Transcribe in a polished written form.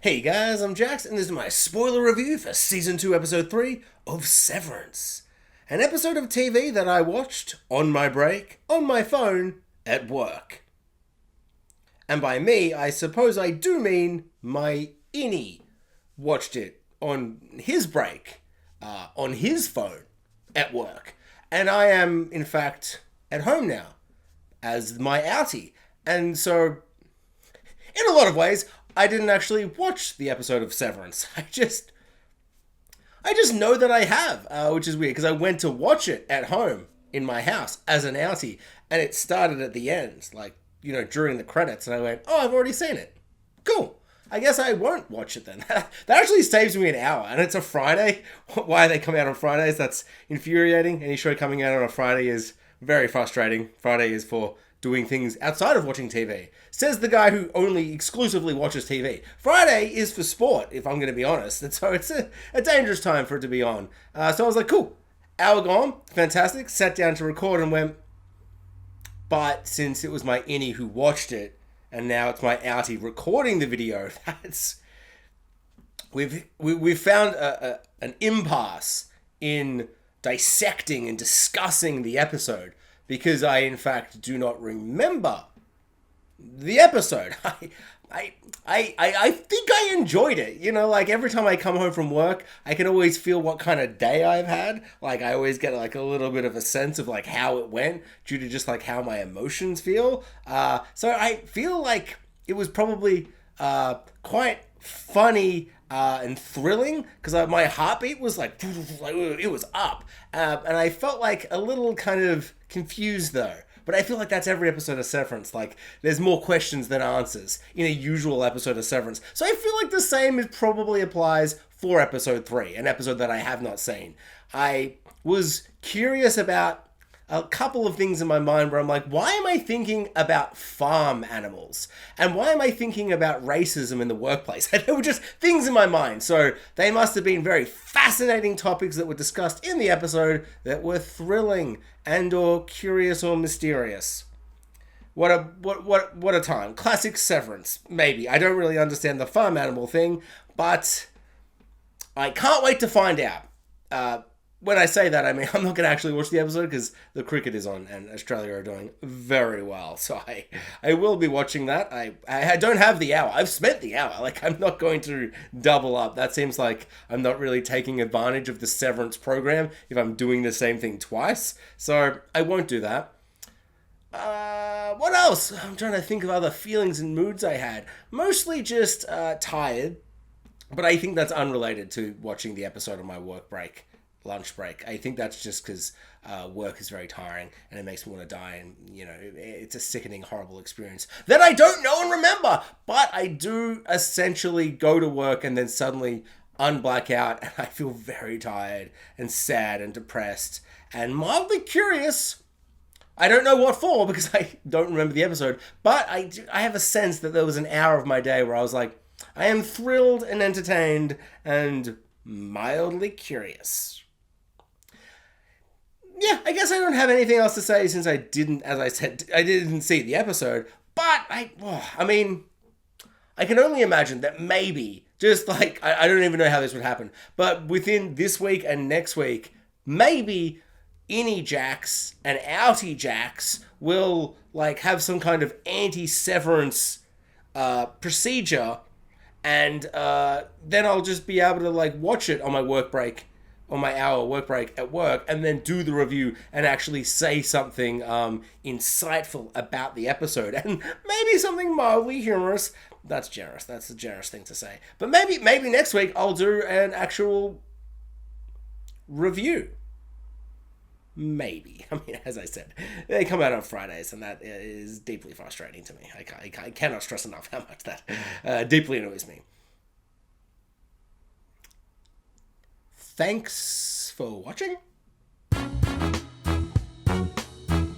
Hey guys, I'm Jax, and this is my spoiler review for Season 2, Episode 3 of Severance. An episode of TV that I watched on my break, on my phone, at work. And by me, I suppose I do mean my innie watched it on his break, on his phone, at work. And I am, in fact, at home now, as my outie. And so, in a lot of ways, I didn't actually watch the episode of Severance. I just know that I have, which is weird because I went to watch it at home in my house as an outie, and it started at the end, like, during the credits, and I went, oh, I've already seen it. Cool. I guess I won't watch it then. That actually saves me an hour, and it's a Friday. Why they come out on Fridays? That's infuriating. Any show coming out on a Friday is very frustrating. Friday is for doing things outside of watching TV. Says the guy who only exclusively watches TV. Friday is for sport, if I'm going to be honest. And so it's a dangerous time for it to be on. So I was like, cool. Hour gone. Fantastic. Sat down to record and went, but since it was my innie who watched it, and now it's my outie recording the video, we've found an impasse in dissecting and discussing the episode, because I, in fact, do not remember the episode. I think I enjoyed it. Like every time I come home from work, I can always feel what kind of day I've had. Like I always get like a little bit of a sense of like how it went due to just like how my emotions feel. So I feel like it was probably quite funny and thrilling, because my heartbeat was like it was up, and I felt like a little kind of confused though. But I feel like that's every episode of Severance. Like, there's more questions than answers in a usual episode of Severance. So I feel like the same probably applies for episode 3, an episode that I have not seen. I was curious about a couple of things in my mind where I'm like, why am I thinking about farm animals? And why am I thinking about racism in the workplace? There were just things in my mind. So they must have been very fascinating topics that were discussed in the episode that were thrilling and or curious or mysterious. What a time. Classic Severance, maybe. I don't really understand the farm animal thing, but I can't wait to find out. When I say that, I mean, I'm not going to actually watch the episode because the cricket is on and Australia are doing very well. So I will be watching that. I don't have the hour. I've spent the hour. Like, I'm not going to double up. That seems like I'm not really taking advantage of the Severance program if I'm doing the same thing twice. So I won't do that. What else? I'm trying to think of other feelings and moods I had. Mostly just tired. But I think that's unrelated to watching the episode on my lunch break. I think that's just because work is very tiring and it makes me want to die, and it's a sickening, horrible experience that I don't know and remember, but I do essentially go to work and then suddenly unblack out, and I feel very tired and sad and depressed and mildly curious. I don't know what for, because I don't remember the episode, but I have a sense that there was an hour of my day where I was like, I am thrilled and entertained and mildly curious. Yeah, I guess I don't have anything else to say since I didn't, as I said, I didn't see the episode. But I mean, I can only imagine that maybe, just like, I don't even know how this would happen, but within this week and next week, maybe Innie Jax and Outie Jax will like have some kind of anti-severance procedure, and then I'll just be able to like watch it on my work break, on my hour work break at work, and then do the review and actually say something insightful about the episode, and maybe something mildly humorous. That's generous. That's a generous thing to say. But maybe next week I'll do an actual review. Maybe. I mean, as I said, they come out on Fridays, and that is deeply frustrating to me. I cannot stress enough how much that deeply annoys me. Thanks for watching.